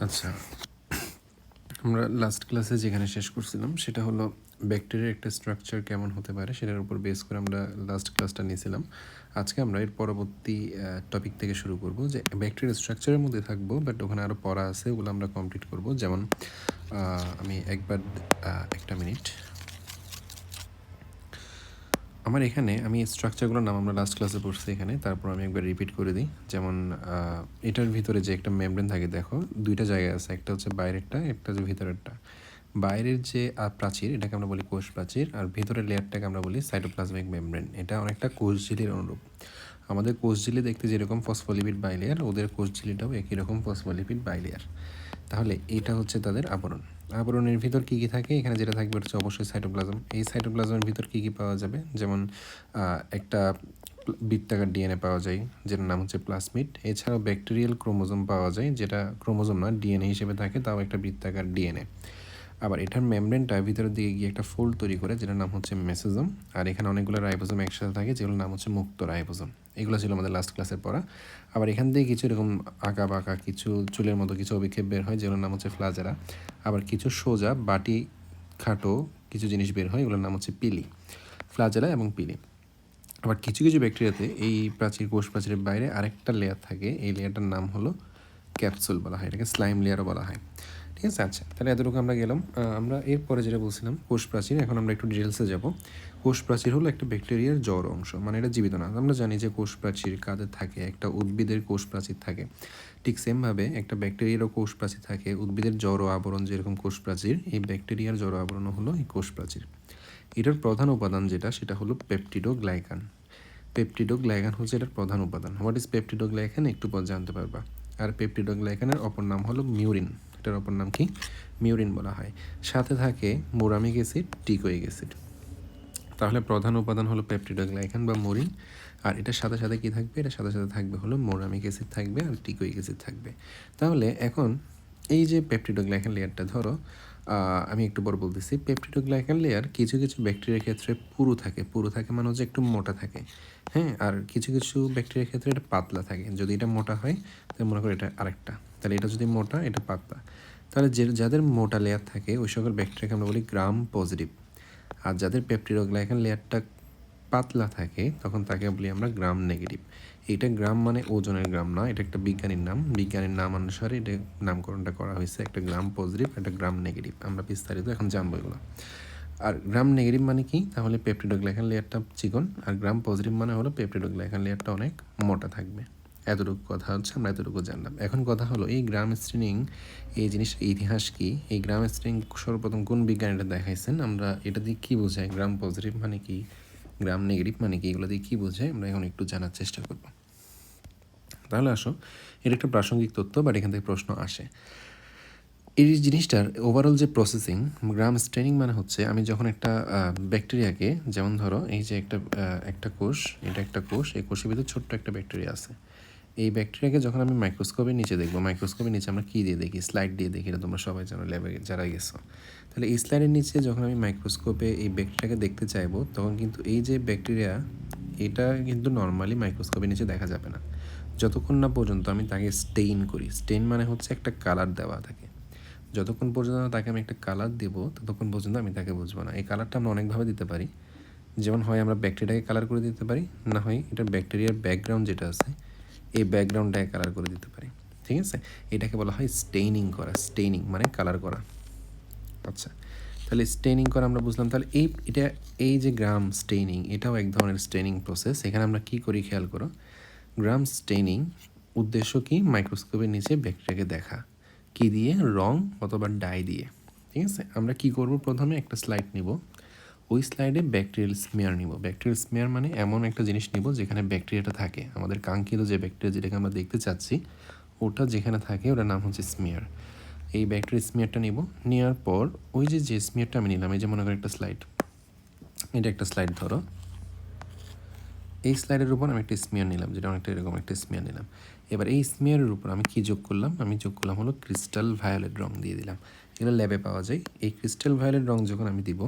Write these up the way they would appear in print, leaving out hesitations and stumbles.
আচ্ছা, আমরা লাস্ট ক্লাসে যেখানে শেষ করছিলাম সেটা হলো ব্যাকটেরিয়ার একটা স্ট্রাকচার কেমন হতে পারে সেটার উপর বেস করে আমরা লাস্ট ক্লাসটা নিয়েছিলাম। আজকে আমরা এর পরবর্তী টপিক থেকে শুরু করব, যে ব্যাকটেরিয়ার স্ট্রাকচারের মধ্যে থাকবো, বাট ওখানে আরও পড়া আছে, ওগুলো আমরা কমপ্লিট করব। যেমন আমি একবার একটা মিনিট, আমার এখানে আমি স্ট্রাকচারগুলোর নাম আমরা লাস্ট ক্লাসে পড়ছি এখানে, তারপর আমি একবার রিপিট করে দিই। যেমন এটার ভিতরে যে একটা মেমব্রেন থাকে, দেখো দুইটা জায়গায় আছে, একটা হচ্ছে বাইরেরটা, একটা হচ্ছে ভিতরেরটা। বাইরের যে প্রাচীর, এটাকে আমরা বলি কোষ প্রাচীর, আর ভিতরের লেয়ারটাকে আমরা বলি সাইটোপ্লাজমিক মেমব্রেন। এটা অনেকটা কোষঝিলির অনুরূপ। আমাদের কোষঝিলি দেখতে যেরকম ফসফোলিপিড বাইলেয়ার, ওদের কোষঝিলিটাও একই রকম ফসফোলিপিড বাইলেয়ার। তাহলে এটা হচ্ছে তাদের আবরণ। আবরণের ভিতর কী কী থাকে, এখানে যেটা থাকবে হচ্ছে অবশ্যই সাইটোপ্লাজম। এই সাইটোপ্লাজমের ভিতর কী কী পাওয়া যাবে, যেমন একটা বৃত্তাকার ডিএনএ পাওয়া যায়, যেটার নাম হচ্ছে প্লাসমিড। এছাড়াও ব্যাকটেরিয়াল ক্রোমোজোম পাওয়া যায়, যেটা ক্রোমোজোম না, ডিএনএ হিসেবে থাকে, তাও একটা বৃত্তাকার ডিএনএ। আবার এটার মেমব্রেনটা ভিতরের দিকে গিয়ে একটা ফোল্ড তৈরি করে, যেটার নাম হচ্ছে মেসোজোম। আর এখানে অনেকগুলো রাইবোজোম একসাথে থাকে, যেগুলোর নাম হচ্ছে মুক্ত রাইবোজোম। এগুলো ছিল আমাদের লাস্ট ক্লাসের পড়া। আবার এখান থেকে কিছু এরকম আঁকা বাঁকা কিছু চুলের মতো কিছু অভিক্ষেপ বের হয়, যেগুলোর নাম হচ্ছে ফ্লাজেরা। আবার কিছু সোজা বাটি খাটো কিছু জিনিস বের হয়, এগুলোর নাম হচ্ছে পিলি, ফ্লাজেলা এবং পিলি। আবার কিছু কিছু ব্যাকটেরিয়াতে এই প্রাচীর, কোষ প্রাচীরের বাইরে আরেকটা লেয়ার থাকে, এই লেয়ারটার নাম হলো ক্যাপসুল বলা হয়, এটাকে স্লাইম লেয়ারও বলা হয়। ঠিক আছে, আচ্ছা, তাহলে এতটুকু আমরা গেলাম। আমরা এরপরে যেটা বলছিলাম কোষ প্রাচীর, এখন আমরা একটু ডিটেলসে যাব। কোষ প্রাচীর হলো একটা ব্যাকটেরিয়ার জড় অংশ, মানে এটা জীবিত না। আমরা জানি যে কোষ প্রাচীর কাদের থাকে, একটা উদ্ভিদের কোষ প্রাচীর থাকে, ঠিক সেমভাবে একটা ব্যাকটেরিয়ারও কোষ প্রাচীর থাকে। উদ্ভিদের জড় আবরণ যেরকম কোষ প্রাচীর, এই ব্যাকটেরিয়ার জড় আবরণও হলো এই কোষ প্রাচীর। এটার প্রধান উপাদান যেটা, সেটা হলো পেপটিডোগ্লাইকান। পেপটিডোগ্লাইকান হচ্ছে এটার প্রধান উপাদান। হোয়াট ইজ পেপটিডোগ্লাইকান একটু পর জানতে পারবা। আর পেপটিডোগ্লাইকানের অপর নাম হলো মিউরিন। এটার অপর নাম কি? মিউরিন বলা হয়। সাথে থাকে মোরামিক অ্যাসিড, টিকোইক অ্যাসিড। তাহলে প্রধান উপাদান হলো পেপটিডোগ্লাইকান বা মুরিন। আর এটার সাথে সাথে কি থাকবে? এটার সাথে সাথে থাকবে হলো মোরামিক অ্যাসিড থাকবে, আর টিকোইক অ্যাসিড থাকবে। তাহলে এখন এই যে পেপটিডোগ্লাইকান লেয়ারটা ধরো, আমি একটু পর বলতেছি। পেপটিডোগ্লাইকান লেয়ার কিছু কিছু ব্যাকটেরিয়ার ক্ষেত্রে পুরু থাকে, পুরু থাকে মানে হচ্ছে একটু মোটা থাকে, হ্যাঁ। আর কিছু কিছু ব্যাকটেরিয়ার ক্ষেত্রে এটা পাতলা থাকে। যদি এটা মোটা হয় তাহলে মনে করো এটা আরেকটা, তাহলে এটা যদি মোটা, এটা পাতলা। তাহলে যাদের মোটা লেয়ার থাকে ওই সকল ব্যাকটেরিয়াকে আমরা বলি গ্রাম পজিটিভ। আর যাদের পেপটিডোগ্লাইকান লেয়ারটা পাতলা থাকে তখন তাকে বলি আমরা গ্রাম নেগেটিভ। এটা গ্রাম মানে ওজনের গ্রাম না, এটা একটা বিজ্ঞানীর নাম। বিজ্ঞানীর নাম অনুসারে এটা নামকরণটা করা হয়েছে, একটা গ্রাম পজিটিভ, একটা গ্রাম নেগেটিভ। আমরা বিস্তারিত এখন জানবো এগুলো। আর গ্রাম নেগেটিভ মানে কি? তাহলে পেপটিডোগ্লাইকান লেয়ারটা চিকন, আর গ্রাম পজিটিভ মানে হলো পেপটিডোগ্লাইকান লেয়ারটা অনেক মোটা থাকবে। এতটুকু কথা হচ্ছে, আমরা এতটুকু জানলাম। এখন কথা হলো এই গ্রাম স্ট্রেনিং, এই জিনিসটার ইতিহাস কি? এই গ্রাম স্ট্রেনিং সর্বপ্রথম কোন বিজ্ঞানীটা দেখাইছেন? আমরা এটা দিয়ে কী বোঝাই, গ্রাম পজিটিভ মানে কি, গ্রাম নেগেটিভ মানে কি, এগুলো দিয়ে কী বোঝায় আমরা এখন একটু জানার চেষ্টা করব। তাহলে আসো, এটা একটা প্রাসঙ্গিক তথ্য, বাট এখান থেকে প্রশ্ন আসে। এই জিনিসটার ওভারঅল যে প্রসেসিং, গ্রাম স্টেনিং মানে হচ্ছে আমি যখন একটা ব্যাকটেরিয়াকে, যেমন ধরো এই যে একটা কোষ, এটা একটা কোষ, এই কোষের ভিতরে ছোট্ট একটা ব্যাকটেরিয়া আছে। এই ব্যাকটেরিয়াকে যখন আমি মাইক্রোস্কোপের নিচে দেখবো, মাইক্রোস্কোপের নিচে আমরা কী দিয়ে দেখি? স্লাইড দিয়ে দেখি, এটা তোমরা সবাই জানো ল্যাবে যারা গেছো। তাহলে এই স্লাইডের নিচে যখন আমি মাইক্রোস্কোপে এই ব্যাকটেরিয়াকে দেখতে চাইবো, তখন কিন্তু এই যে ব্যাকটেরিয়া, এটা কিন্তু নর্মালি মাইক্রোস্কোপের নিচে দেখা যাবে না, যতক্ষণ না পর্যন্ত আমি তাকে স্টেইন করি। স্টেইন মানে হচ্ছে একটা কালার দেওয়া থাকে। যতক্ষণ পর্যন্ত তাকে আমি একটা কালার দেবো, ততক্ষণ পর্যন্ত আমি তাকে বুঝবো না। এই কালারটা আমরা অনেকভাবে দিতে পারি। যেমন হয় আমরা ব্যাকটেরিয়াকে কালার করে দিতে পারি, না হয় এটা ব্যাকটেরিয়ার ব্যাকগ্রাউন্ড যেটা আছে, এই ব্যাকগ্রাউন্ডটাকে কালার করে দিতে পারি। ঠিক আছে, এটাকে বলা হয় স্টেইনিং করা। স্টেইনিং মানে কালার করা। আচ্ছা, তাহলে স্টেইনিং করা আমরা বুঝলাম। তাহলে এই যে গ্রাম স্টেইনিং, এটাও এক ধরনের স্টেইনিং প্রসেস। এখানে আমরা কি করি খেয়াল করো। গ্রাম স্টেইনিং উদ্দেশ্য কি? মাইক্রোস্কোপের নিচে ব্যাকটেরিয়াকে দেখা। কি দিয়ে? রং অথবা ডাই দিয়ে। ঠিক আছে, আমরা কি করব, প্রথমে একটা স্লাইড নিব, ওই স্লাইডে ব্যাকটেরিয়াল স্মেয়ার নিব। ব্যাকটেরিয়াল স্মেয়ার মানে এমন একটা জিনিস নিব যেখানে ব্যাকটেরিয়াটা থাকে, আমাদের কাঙ্ক্ষিত যে ব্যাকটেরিয়া যেটাকে আমরা দেখতে চাচ্ছি, ওটা যেখানে থাকে ওটার নাম হচ্ছে স্মেয়ার। এই ব্যাকটেরিয়াল স্মেয়ারটা নিব। নেওয়ার পর ওই যে স্মেয়ারটা আমি নিলাম, এই যে মনে করি একটা স্লাইড, এটা একটা স্লাইড ধরো, এই স্লাইডের উপর আমি একটা স্মেয়ার নিলাম, যেটা অনেকটা এরকম একটা স্মেয়ার নিলাম। এবার এই স্মেয়ারের উপর আমি কি যোগ করলাম? আমি যোগ করলাম হলো ক্রিস্টাল ভায়োলেট রং দিয়ে দিলাম। এগুলো ল্যাবে পাওয়া যায়। এই ক্রিস্টাল ভায়োলেট রং যখন আমি দিব,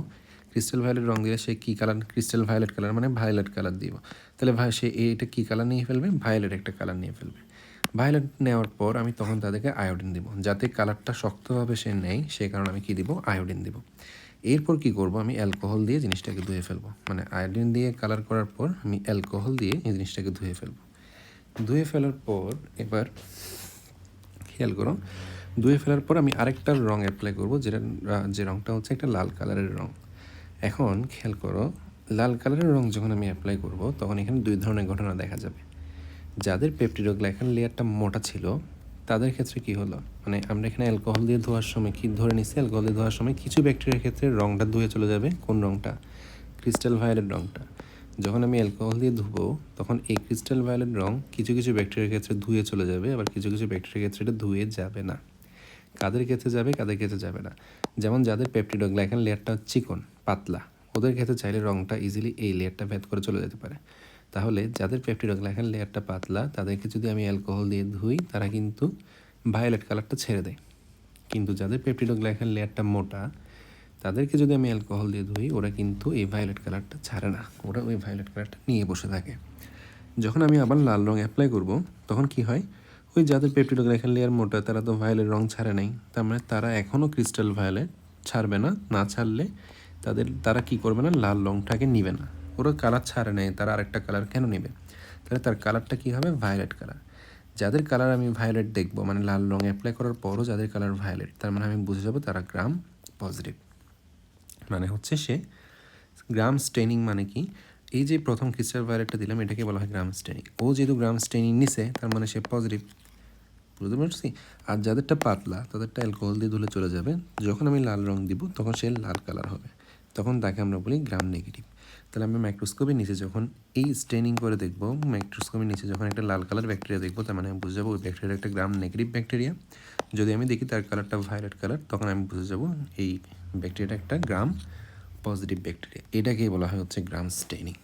ক্রিস্টাল ভায়োলেট রং দিলে সে কী কালার? ক্রিস্টাল ভায়োলেট কালার মানে ভায়োলেট কালার দিব। তাহলে সে এটা কী কালার নিয়ে ফেলবে? ভায়োলেট একটা কালার নিয়ে ফেলবে। ভায়োলেট নেওয়ার পর আমি তখন তাদেরকে আয়োডিন দিব, যাতে কালারটা শক্তভাবে সে নেয়, সেই কারণে আমি কী দিব, আয়োডিন দিব। এরপর কি করব, আমি অ্যালকোহল দিয়ে জিনিসটাকে ধুয়ে ফেলবো, মানে আয়োডিন দিয়ে কালার করার পর আমি অ্যালকোহল দিয়ে এই জিনিসটাকে ধুয়ে ফেলবো। ধুয়ে ফেলার পর এবার খেয়াল করো, ধুয়ে ফেলার পর আমি আরেকটা রং অ্যাপ্লাই করবো, যেটা যে রংটা হচ্ছে একটা লাল কালারের রং। এখন খেয়াল করো, লাল কালারের রং যখন আমি অ্যাপ্লাই করব, তখন এখানে দুই ধরনের ঘটনা দেখা যাবে। যাদের পেপটিডোগ্লাইকান লেয়ারটা মোটা ছিল তাদের ক্ষেত্রে কি হলো, মানে আমরা এখানে অ্যালকোহল দিয়ে ধোয়ার সময় কি ধরে নিচ্ছি, অ্যালকোহল দিয়ে ধোয়ার সময় কিছু ব্যাকটেরিয়ার ক্ষেত্রে রংটা ধুয়ে চলে যাবে। কোন রংটা? ক্রিস্টাল ভায়োলেট রংটা। যখন আমি অ্যালকোহল দিয়ে ধুবো, তখন এই ক্রিস্টাল ভায়োলেট রং কিছু কিছু ব্যাকটেরিয়ার ক্ষেত্রে ধুয়ে চলে যাবে, আবার কিছু কিছু ব্যাকটেরিয়ার ক্ষেত্রে এটা ধুয়ে যাবে না। কাদের ক্ষেত্রে যাবে, কাদের ক্ষেত্রে যাবে না? যেমন যাদের পেপটিডোগ্লাইকান লেয়ারটা চিকন পাতলা, ওদের ক্ষেত্রে চাইলে রংটা ইজিলি এই লেয়ারটা ভেদ করে চলে যেতে পারে। তাহলে যাদের পেপটিডোগ্লাইকান লেয়ারটা পাতলা, তাদেরকে যদি আমি অ্যালকোহল দিয়ে ধুই, তারা কিন্তু ভায়োলেট কালারটা ছেড়ে দেয়। কিন্তু যাদের পেপটিডোগ্লাইকান লেয়ারটা মোটা, তাদেরকে যদি আমি অ্যালকোহল দিয়ে ধুই, ওরা কিন্তু এই ভায়োলেট কালারটা ছাড়ে না, ওরা ওই ভায়োলেট কালারটা নিয়ে বসে থাকে। যখন আমি আবার লাল রং অ্যাপ্লাই করব, তখন কি হয়, ওই যাদের পেপটিডোগ্লাইকান লেয়ার মোটা, তারা তো ভায়োলেট রং ছাড়ে নাই, তার মানে তারা এখনও ক্রিস্টাল ভায়োলেট ছাড়বে না। না ছাড়লে তারা কি করবে না, লাল রংটাকে নিবে না। ওরা কালার ছাড়ে নেয়, তারা আরেকটা কালার কেন নেবে? তাহলে তার কালারটা কী হবে, ভায়োলেট কালার। যাদের কালার আমি ভায়োলেট দেখবো, মানে লাল রং অ্যাপ্লাই করার পরও যাদের কালার ভায়োলেট, তার মানে আমি বুঝে যাবো তারা গ্রাম পজিটিভ। মানে হচ্ছে সে গ্রাম স্টেনিং, মানে কি, এই যে প্রথম ক্রিস্টাল ভায়োলেটটা দিলাম, এটাকে বলা হয় গ্রাম স্টেনিং। ও যেহেতু গ্রাম স্টেনিং নিছে, তার মানে সে পজিটিভ। বুঝতে পারছি? আর যাদেরটা পাতলা, তাদেরটা অ্যালকোহল দিয়ে ধুলে চলে যাবে। যখন আমি লাল রং দিব, তখন সে লাল কালার হবে, তখন তাকে আমরা বলি গ্রাম নেগেটিভ। তাহলে আমরা মাইক্রোস্কোপের নিচে যখন এই স্টেনিং করে দেখবো, মাইক্রোস্কোপের নিচে যখন একটা লাল কালার ব্যাকটেরিয়া দেখবো, তার মানে আমি বুঝে যাবো ওই ব্যাকটেরিয়া একটা গ্রাম নেগেটিভ ব্যাকটেরিয়া। যদি আমি দেখি তার কালারটা ভায়োলেট কালার, তখন আমি বুঝে যাবো এই ব্যাকটেরিয়াটা একটা গ্রাম পজিটিভ ব্যাকটেরিয়া। এটাকেই বলা হয় হচ্ছে গ্রাম স্টেনিং।